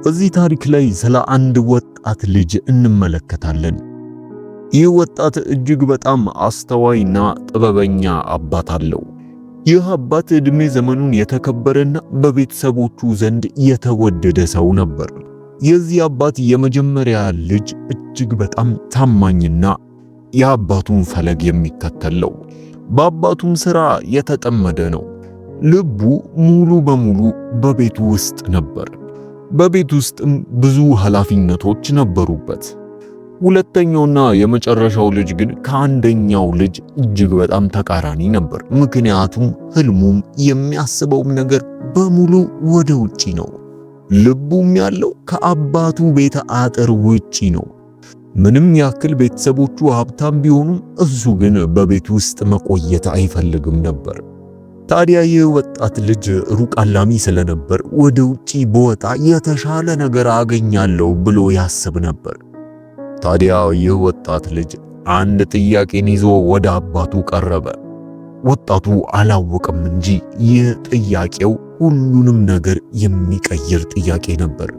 በዚህ ታሪክ ላይ ስለ አንድ ወጣት ልጅ እንመለከታለን። ይህ ወጣት እጅግ በጣም አስተዋይና ጥበበኛ አባት አለው። ይህ አባት ዕድሜ ዘመኑን የተከበረና በቤተሰቦቹ ዘንድ የተወደደ ሰው ነበር። የዚህ አባት የመጀመሪያ ልጅ እጅግ በጣም ታማኝና የአባቱን ፈለግ የሚከተል ነው። በአባቱም ሥራ የተጠመደ ነው። ልቡ ሙሉ በሙሉ በቤቱ ውስጥ ነበር። በቤት ውስጥም ብዙ ኃላፊነቶች ነበሩበት። ሁለተኛውና የመጨረሻው ልጅ ግን ከአንደኛው ልጅ እጅግ በጣም ተቃራኒ ነበር። ምክንያቱም ህልሙም የሚያስበውም ነገር በሙሉ ወደ ውጪ ነው። ልቡም ያለው ከአባቱ ቤተ አጥር ውጪ ነው። ምንም ያክል ቤተሰቦቹ ሀብታም ቢሆኑም እሱ ግን በቤት ውስጥ መቆየት አይፈልግም ነበር። ታዲያ ይህ ወጣት ልጅ ሩቅ አላሚ ስለነበር ወደ ውጪ በወጣ የተሻለ ነገር አገኛለሁ ብሎ ያስብ ነበር። ታዲያ ይህ ወጣት ልጅ አንድ ጥያቄን ይዞ ወደ አባቱ ቀረበ። ወጣቱ አላወቅም እንጂ ይህ ጥያቄው ሁሉንም ነገር የሚቀይር ጥያቄ ነበር።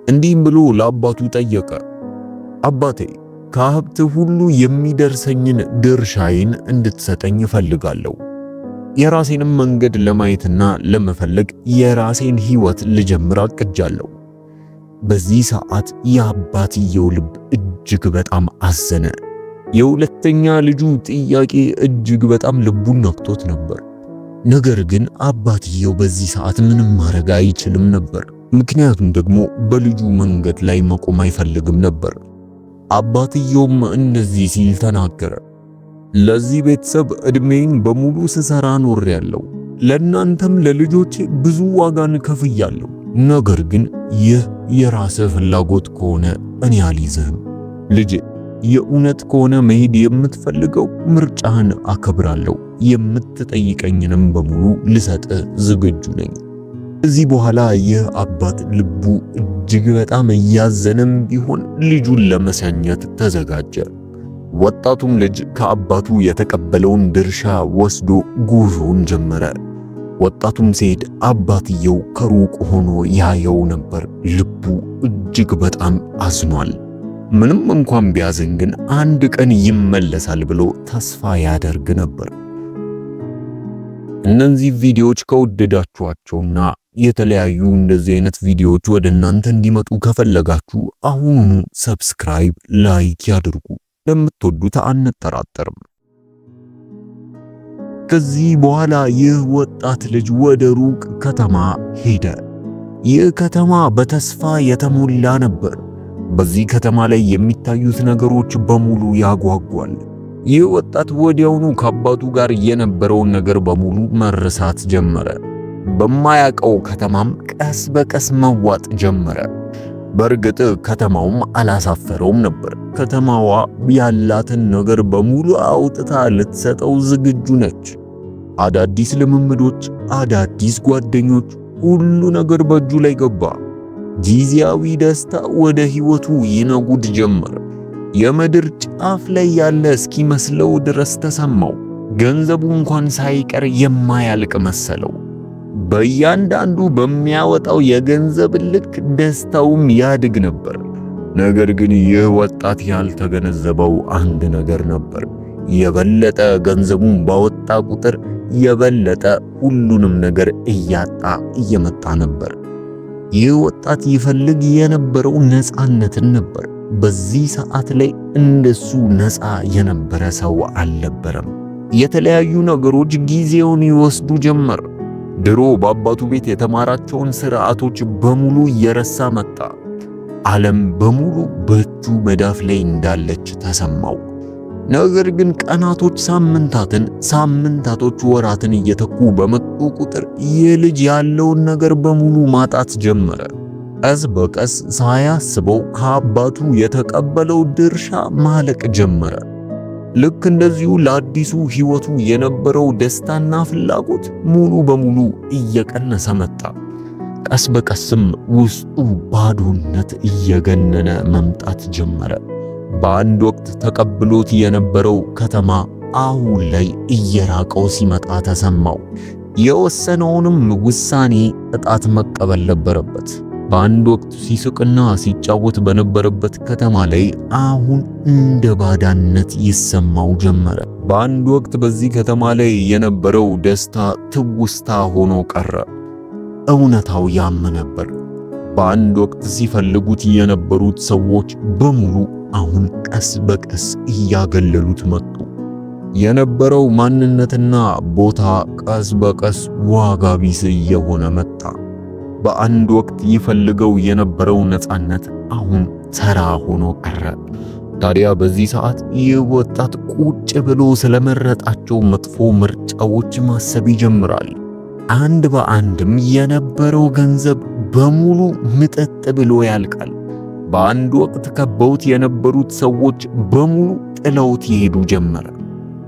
እንዲህም ብሎ ለአባቱ ጠየቀ። አባቴ፣ ከሀብት ሁሉ የሚደርሰኝን ድርሻዬን እንድትሰጠኝ እፈልጋለሁ። የራሴንም መንገድ ለማየትና ለመፈለግ የራሴን ሕይወት ልጀምር አቅጃለሁ። በዚህ ሰዓት የአባትየው ልብ እጅግ በጣም አዘነ። የሁለተኛ ልጁ ጥያቄ እጅግ በጣም ልቡን ነክቶት ነበር። ነገር ግን አባትየው በዚህ ሰዓት ምንም ማድረግ አይችልም ነበር። ምክንያቱም ደግሞ በልጁ መንገድ ላይ መቆም አይፈልግም ነበር። አባትየውም እንደዚህ ሲል ተናገረ። ለዚህ ቤተሰብ ዕድሜን በሙሉ ስሰራ ኖሬያለሁ። ለእናንተም ለልጆቼ ብዙ ዋጋን ከፍያለሁ። ነገር ግን ይህ የራስህ ፍላጎት ከሆነ እኔ አልይዝህም። ልጄ፣ የእውነት ከሆነ መሄድ የምትፈልገው ምርጫህን አከብራለሁ። የምትጠይቀኝንም በሙሉ ልሰጥህ ዝግጁ ነኝ። ከዚህ በኋላ ይህ አባት ልቡ እጅግ በጣም እያዘነም ቢሆን ልጁን ለመሸኘት ተዘጋጀ። ወጣቱም ልጅ ከአባቱ የተቀበለውን ድርሻ ወስዶ ጉዞውን ጀመረ። ወጣቱም ሲሄድ አባትየው ከሩቅ ሆኖ ያየው ነበር። ልቡ እጅግ በጣም አዝኗል። ምንም እንኳን ቢያዝን ግን አንድ ቀን ይመለሳል ብሎ ተስፋ ያደርግ ነበር። እነዚህ ቪዲዮዎች ከወደዳችኋቸውና የተለያዩ እንደዚህ አይነት ቪዲዮዎች ወደ እናንተ እንዲመጡ ከፈለጋችሁ አሁኑኑ ሰብስክራይብ፣ ላይክ ያድርጉ። እንደምትወዱት አንጠራጠርም። ከዚህ በኋላ ይህ ወጣት ልጅ ወደ ሩቅ ከተማ ሄደ። ይህ ከተማ በተስፋ የተሞላ ነበር። በዚህ ከተማ ላይ የሚታዩት ነገሮች በሙሉ ያጓጓል። ይህ ወጣት ወዲያውኑ ከአባቱ ጋር የነበረውን ነገር በሙሉ መረሳት ጀመረ። በማያውቀው ከተማም ቀስ በቀስ መዋጥ ጀመረ። በእርግጥ ከተማውም አላሳፈረውም ነበር። ከተማዋ ያላትን ነገር በሙሉ አውጥታ ልትሰጠው ዝግጁ ነች። አዳዲስ ልምምዶች፣ አዳዲስ ጓደኞች፣ ሁሉ ነገር በእጁ ላይ ገባ። ጊዜያዊ ደስታ ወደ ሕይወቱ ይነጉድ ጀመረ። የምድር ጫፍ ላይ ያለ እስኪመስለው ድረስ ተሰማው። ገንዘቡ እንኳን ሳይቀር የማያልቅ መሰለው። በእያንዳንዱ በሚያወጣው የገንዘብ ልክ ደስታውም ያድግ ነበር። ነገር ግን ይህ ወጣት ያልተገነዘበው አንድ ነገር ነበር። የበለጠ ገንዘቡን ባወጣ ቁጥር የበለጠ ሁሉንም ነገር እያጣ እየመጣ ነበር። ይህ ወጣት ይፈልግ የነበረው ነፃነትን ነበር። በዚህ ሰዓት ላይ እንደሱ ነፃ የነበረ ሰው አልነበረም። የተለያዩ ነገሮች ጊዜውን ይወስዱ ጀመር። ድሮ በአባቱ ቤት የተማራቸውን ሥርዓቶች በሙሉ እየረሳ መጣ። ዓለም በሙሉ በእጁ መዳፍ ላይ እንዳለች ተሰማው። ነገር ግን ቀናቶች ሳምንታቶች ወራትን እየተኩ በመጡ ቁጥር ይህ ልጅ ያለውን ነገር በሙሉ ማጣት ጀመረ። ቀስ በቀስ ሳያስበው ከአባቱ የተቀበለው ድርሻ ማለቅ ጀመረ። ልክ እንደዚሁ ለአዲሱ ሕይወቱ የነበረው ደስታና ፍላጎት ሙሉ በሙሉ እየቀነሰ መጣ። ቀስ በቀስም ውስጡ ባዶነት እየገነነ መምጣት ጀመረ። በአንድ ወቅት ተቀብሎት የነበረው ከተማ አሁን ላይ እየራቀው ሲመጣ ተሰማው። የወሰነውንም ውሳኔ ቅጣት መቀበል ነበረበት። በአንድ ወቅት ሲስቅና ሲጫወት በነበረበት ከተማ ላይ አሁን እንደ ባዳነት ይሰማው ጀመረ። በአንድ ወቅት በዚህ ከተማ ላይ የነበረው ደስታ ትውስታ ሆኖ ቀረ። እውነታው ያም ነበር። በአንድ ወቅት ሲፈልጉት የነበሩት ሰዎች በሙሉ አሁን ቀስ በቀስ እያገለሉት መጡ። የነበረው ማንነትና ቦታ ቀስ በቀስ ዋጋ ቢስ እየሆነ መጣ። በአንድ ወቅት ይፈልገው የነበረው ነፃነት አሁን ተራ ሆኖ ቀረ። ታዲያ በዚህ ሰዓት ይህ ወጣት ቁጭ ብሎ ስለመረጣቸው መጥፎ ምርጫዎች ማሰብ ይጀምራል። አንድ በአንድም የነበረው ገንዘብ በሙሉ ምጠጥ ብሎ ያልቃል። በአንድ ወቅት ከበውት የነበሩት ሰዎች በሙሉ ጥለውት ይሄዱ ጀመረ።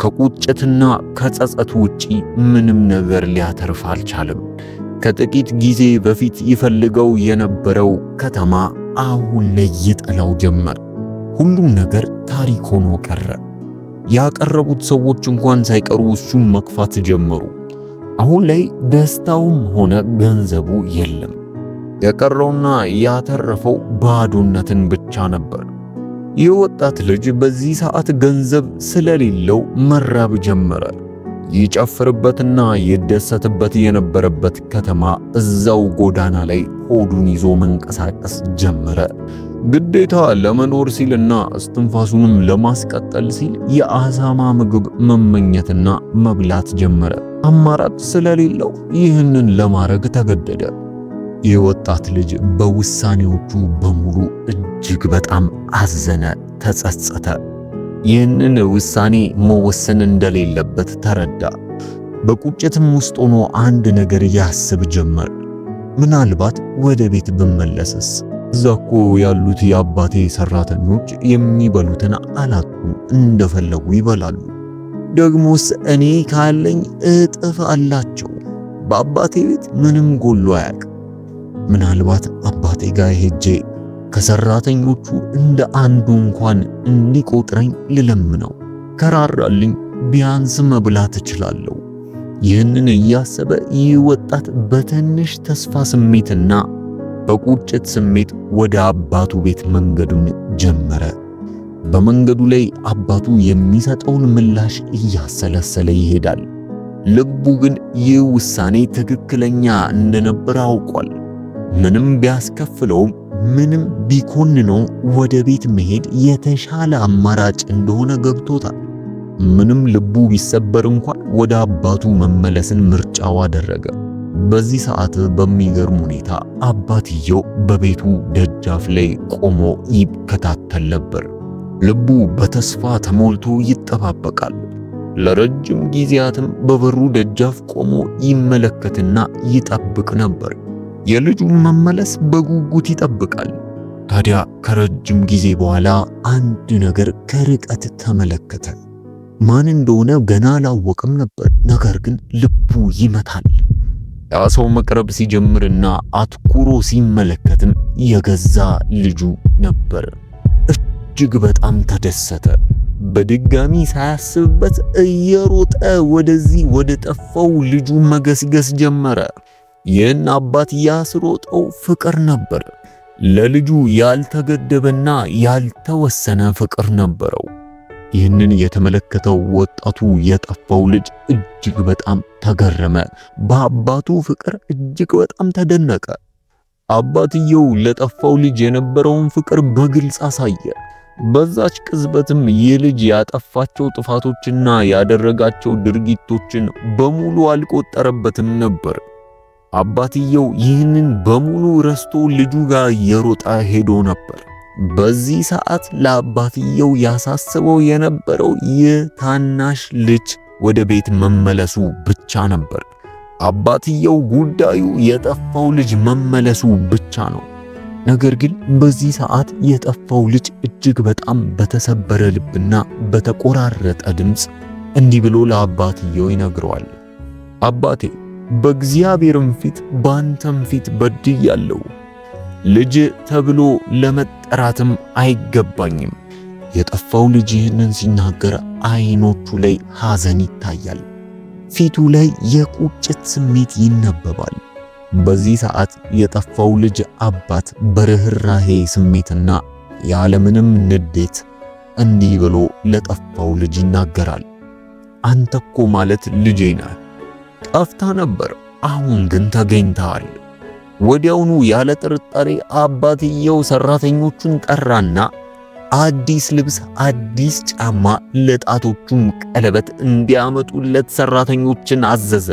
ከቁጭትና ከጸጸቱ ውጪ ምንም ነገር ሊያተርፍ አልቻለም። ከጥቂት ጊዜ በፊት ይፈልገው የነበረው ከተማ አሁን ላይ ይጠላው ጀመር። ሁሉም ነገር ታሪክ ሆኖ ቀረ። ያቀረቡት ሰዎች እንኳን ሳይቀሩ እሱን መክፋት ጀመሩ። አሁን ላይ ደስታውም ሆነ ገንዘቡ የለም። የቀረውና ያተረፈው ባዶነትን ብቻ ነበር። ይህ ወጣት ልጅ በዚህ ሰዓት ገንዘብ ስለሌለው መራብ ጀመረ። ይጨፍርበትና ይደሰትበት የነበረበት ከተማ እዛው ጎዳና ላይ ሆዱን ይዞ መንቀሳቀስ ጀመረ። ግዴታ ለመኖር ሲልና እስትንፋሱንም ለማስቀጠል ሲል የአሳማ ምግብ መመኘትና መብላት ጀመረ። አማራጭ ስለሌለው ይህንን ለማድረግ ተገደደ። ይህ ወጣት ልጅ በውሳኔዎቹ በሙሉ እጅግ በጣም አዘነ፣ ተጸጸተ። ይህንን ውሳኔ መወሰን እንደሌለበት ተረዳ። በቁጭትም ውስጥ ሆኖ አንድ ነገር ያስብ ጀመር። ምናልባት ወደ ቤት ብመለስስ? እዛ እኮ ያሉት የአባቴ ሰራተኞች የሚበሉትን አላጡም፣ እንደፈለጉ ይበላሉ። ደግሞስ እኔ ካለኝ እጥፍ አላቸው። በአባቴ ቤት ምንም ጎሎ አያውቅም። ምናልባት አባቴ ጋር ሄጄ ከሰራተኞቹ እንደ አንዱ እንኳን እንዲቆጥረኝ ልለምነው፣ ከራራልኝ ቢያንስ መብላት እችላለሁ። ይህንን እያሰበ ይህ ወጣት በትንሽ ተስፋ ስሜትና በቁጭት ስሜት ወደ አባቱ ቤት መንገዱን ጀመረ። በመንገዱ ላይ አባቱ የሚሰጠውን ምላሽ እያሰለሰለ ይሄዳል። ልቡ ግን ይህ ውሳኔ ትክክለኛ እንደነበር አውቋል። ምንም ቢያስከፍለውም ምንም ቢኮንነው ወደ ቤት መሄድ የተሻለ አማራጭ እንደሆነ ገብቶታል። ምንም ልቡ ቢሰበር እንኳን ወደ አባቱ መመለስን ምርጫው አደረገ። በዚህ ሰዓት በሚገርም ሁኔታ አባትየው በቤቱ ደጃፍ ላይ ቆሞ ይከታተል ነበር። ልቡ በተስፋ ተሞልቶ ይጠባበቃል። ለረጅም ጊዜያትም በበሩ ደጃፍ ቆሞ ይመለከትና ይጠብቅ ነበር። የልጁን መመለስ በጉጉት ይጠብቃል። ታዲያ ከረጅም ጊዜ በኋላ አንድ ነገር ከርቀት ተመለከተ። ማን እንደሆነ ገና አላወቀም ነበር። ነገር ግን ልቡ ይመታል። ያ ሰው መቅረብ ሲጀምርና አትኩሮ ሲመለከትም የገዛ ልጁ ነበር። እጅግ በጣም ተደሰተ። በድጋሚ ሳያስብበት እየሮጠ ወደዚህ ወደ ጠፋው ልጁ መገስገስ ጀመረ። ይህን አባት ያስሮጠው ፍቅር ነበር። ለልጁ ያልተገደበና ያልተወሰነ ፍቅር ነበረው። ይህንን የተመለከተው ወጣቱ የጠፋው ልጅ እጅግ በጣም ተገረመ። በአባቱ ፍቅር እጅግ በጣም ተደነቀ። አባትየው ለጠፋው ልጅ የነበረውን ፍቅር በግልጽ አሳየ። በዛች ቅጽበትም ይህ ልጅ ያጠፋቸው ጥፋቶችና ያደረጋቸው ድርጊቶችን በሙሉ አልቆጠረበትም ነበር። አባትየው ይህንን በሙሉ ረስቶ ልጁ ጋር እየሮጠ ሄዶ ነበር። በዚህ ሰዓት ለአባትየው ያሳስበው የነበረው የታናሽ ልጅ ወደ ቤት መመለሱ ብቻ ነበር። አባትየው ጉዳዩ የጠፋው ልጅ መመለሱ ብቻ ነው። ነገር ግን በዚህ ሰዓት የጠፋው ልጅ እጅግ በጣም በተሰበረ ልብና በተቆራረጠ ድምፅ እንዲህ ብሎ ለአባትየው ይነግረዋል። አባቴ፣ በእግዚአብሔርም ፊት ባንተም ፊት በድያለሁ። ልጅ ተብሎ ለመጠራትም አይገባኝም። የጠፋው ልጅ ይህንን ሲናገር አይኖቹ ላይ ሐዘን ይታያል። ፊቱ ላይ የቁጭት ስሜት ይነበባል። በዚህ ሰዓት የጠፋው ልጅ አባት በርህራሄ ስሜትና ያለምንም ንዴት እንዲህ ብሎ ለጠፋው ልጅ ይናገራል። አንተ እኮ ማለት ልጄ ነህ። ጠፍታ ነበር፣ አሁን ግን ተገኝተሃል። ወዲያውኑ ያለ ጥርጣሬ አባትየው ሰራተኞቹን ጠራና አዲስ ልብስ፣ አዲስ ጫማ፣ ለጣቶቹም ቀለበት እንዲያመጡለት ሰራተኞችን አዘዘ።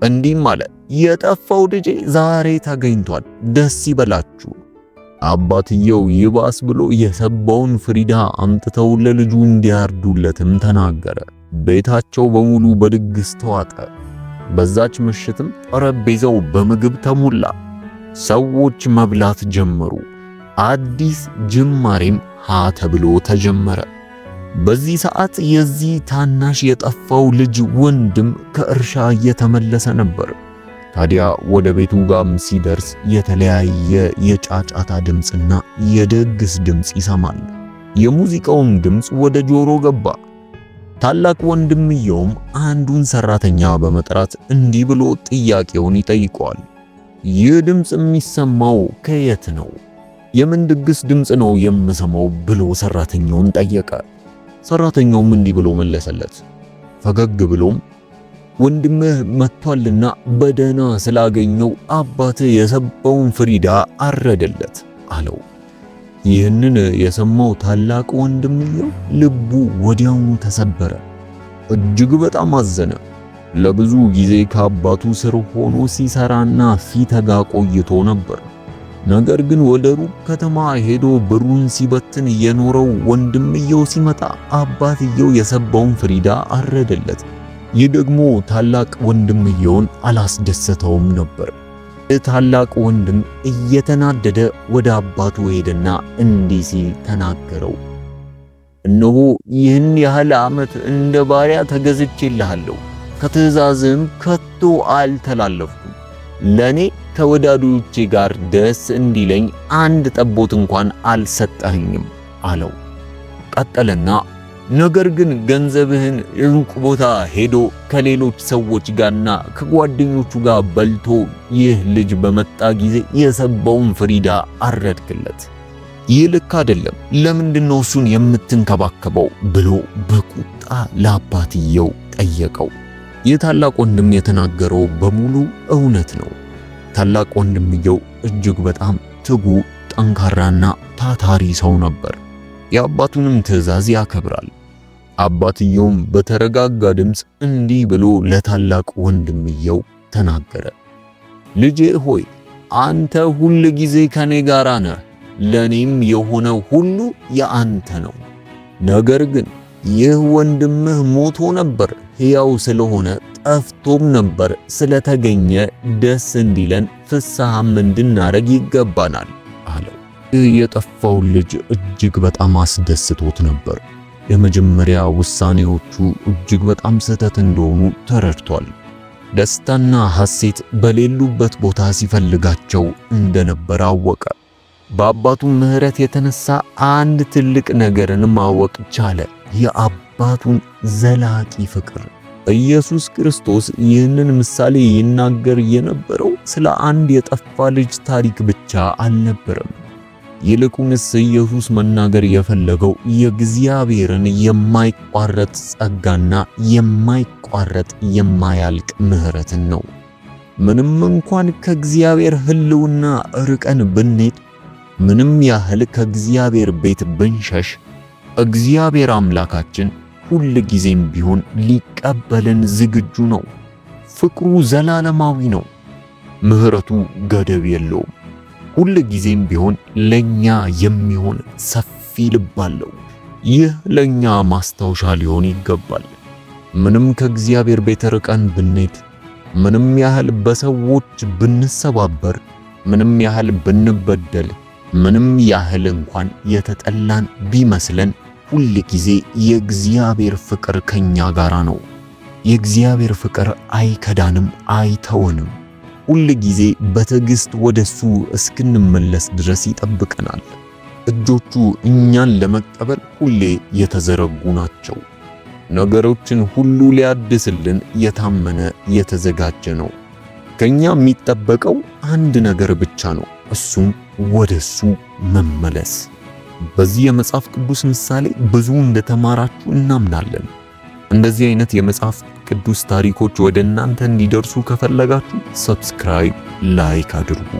እንዲህም አለ፣ የጠፋው ልጄ ዛሬ ተገኝቷል፣ ደስ ይበላችሁ። አባትየው ይባስ ብሎ የሰባውን ፍሪዳ አምጥተው ለልጁ እንዲያርዱለትም ተናገረ። ቤታቸው በሙሉ በድግስ ተዋጠ። በዛች ምሽትም ጠረጴዛው በምግብ ተሞላ። ሰዎች መብላት ጀመሩ። አዲስ ጅማሬም ሀ ተብሎ ተጀመረ። በዚህ ሰዓት የዚህ ታናሽ የጠፋው ልጅ ወንድም ከእርሻ እየተመለሰ ነበር። ታዲያ ወደ ቤቱ ጋም ሲደርስ የተለያየ የጫጫታ ድምፅና የድግስ ድምፅ ይሰማል። የሙዚቃውም ድምፅ ወደ ጆሮ ገባ። ታላቅ ወንድምየውም አንዱን ሰራተኛ በመጥራት እንዲህ ብሎ ጥያቄውን ይጠይቀዋል። ይህ ድምፅ የሚሰማው ከየት ነው? የምን ድግስ ድምፅ ነው የምሰማው? ብሎ ሰራተኛውን ጠየቀ። ሰራተኛውም እንዲህ ብሎ መለሰለት። ፈገግ ብሎም ወንድምህ መጥቷልና በደህና ስላገኘው አባትህ የሰባውን ፍሪዳ አረደለት አለው። ይህንን የሰማው ታላቅ ወንድምየው ልቡ ወዲያውኑ ተሰበረ። እጅግ በጣም አዘነ። ለብዙ ጊዜ ከአባቱ ስር ሆኖ ሲሰራና ሲተጋ ቆይቶ ነበር። ነገር ግን ወደ ሩቅ ከተማ ሄዶ ብሩን ሲበትን የኖረው ወንድምየው ሲመጣ አባትየው የሰባውን ፍሪዳ አረደለት። ይህ ደግሞ ታላቅ ወንድምየውን አላስደሰተውም ነበር። ታላቅ ወንድም እየተናደደ ወደ አባቱ ሄደና እንዲህ ሲል ተናገረው። እነሆ ይህን ያህል ዓመት እንደ ባሪያ ተገዝቼልሃለሁ፣ ከትእዛዝም ከቶ አልተላለፍኩም። ለኔ ከወዳጆቼ ጋር ደስ እንዲለኝ አንድ ጠቦት እንኳን አልሰጠኸኝም አለው። ቀጠለና ነገር ግን ገንዘብህን ሩቅ ቦታ ሄዶ ከሌሎች ሰዎች ጋርና ከጓደኞቹ ጋር በልቶ ይህ ልጅ በመጣ ጊዜ የሰባውን ፍሪዳ አረድክለት። ይህ ልክ አይደለም። ለምንድነው እሱን የምትንከባከበው? ብሎ በቁጣ ለአባትየው ጠየቀው። የታላቅ ወንድም የተናገረው በሙሉ እውነት ነው። ታላቅ ወንድምየው እጅግ በጣም ትጉ፣ ጠንካራና ታታሪ ሰው ነበር። የአባቱንም ትእዛዝ ያከብራል። አባትየውም በተረጋጋ ድምፅ እንዲህ ብሎ ለታላቅ ወንድምየው ተናገረ። ልጄ ሆይ አንተ ሁል ጊዜ ከኔ ጋር ነህ፣ ለኔም የሆነ ሁሉ የአንተ ነው። ነገር ግን ይህ ወንድምህ ሞቶ ነበር፣ ሕያው ስለሆነ ጠፍቶም ነበር፣ ስለተገኘ ደስ እንዲለን ፍስሐም እንድናረግ ይገባናል አለው። የጠፋው ልጅ እጅግ በጣም አስደስቶት ነበር። የመጀመሪያ ውሳኔዎቹ እጅግ በጣም ስህተት እንደሆኑ ተረድቷል። ደስታና ሐሴት በሌሉበት ቦታ ሲፈልጋቸው እንደነበር አወቀ። በአባቱ ምሕረት የተነሳ አንድ ትልቅ ነገርን ማወቅ ቻለ፣ የአባቱን ዘላቂ ፍቅር። ኢየሱስ ክርስቶስ ይህንን ምሳሌ ይናገር የነበረው ስለ አንድ የጠፋ ልጅ ታሪክ ብቻ አልነበረም። ይልቁንስ ኢየሱስ መናገር የፈለገው የእግዚአብሔርን የማይቋረጥ ጸጋና የማይቋረጥ የማያልቅ ምሕረትን ነው። ምንም እንኳን ከእግዚአብሔር ሕልውና ርቀን ብንሄድ፣ ምንም ያህል ከእግዚአብሔር ቤት ብንሸሽ፣ እግዚአብሔር አምላካችን ሁል ጊዜም ቢሆን ሊቀበልን ዝግጁ ነው። ፍቅሩ ዘላለማዊ ነው። ምሕረቱ ገደብ የለውም። ሁል ጊዜም ቢሆን ለኛ የሚሆን ሰፊ ልብ አለው። ይህ ለኛ ማስታወሻ ሊሆን ይገባል። ምንም ከእግዚአብሔር ቤት ርቀን ብንሄድ፣ ምንም ያህል በሰዎች ብንሰባበር፣ ምንም ያህል ብንበደል፣ ምንም ያህል እንኳን የተጠላን ቢመስለን፣ ሁል ጊዜ የእግዚአብሔር ፍቅር ከኛ ጋራ ነው። የእግዚአብሔር ፍቅር አይከዳንም፣ አይተወንም። ሁል ጊዜ በትዕግስት ወደሱ እስክንመለስ ድረስ ይጠብቀናል። እጆቹ እኛን ለመቀበል ሁሌ የተዘረጉ ናቸው። ነገሮችን ሁሉ ሊያድስልን የታመነ የተዘጋጀ ነው። ከኛ የሚጠበቀው አንድ ነገር ብቻ ነው፣ እሱም ወደሱ መመለስ። በዚህ የመጽሐፍ ቅዱስ ምሳሌ ብዙ እንደተማራችሁ እናምናለን። እንደዚህ አይነት የመጽሐፍ ቅዱስ ታሪኮች ወደ እናንተ እንዲደርሱ ከፈለጋችሁ ሰብስክራይብ፣ ላይክ አድርጉ።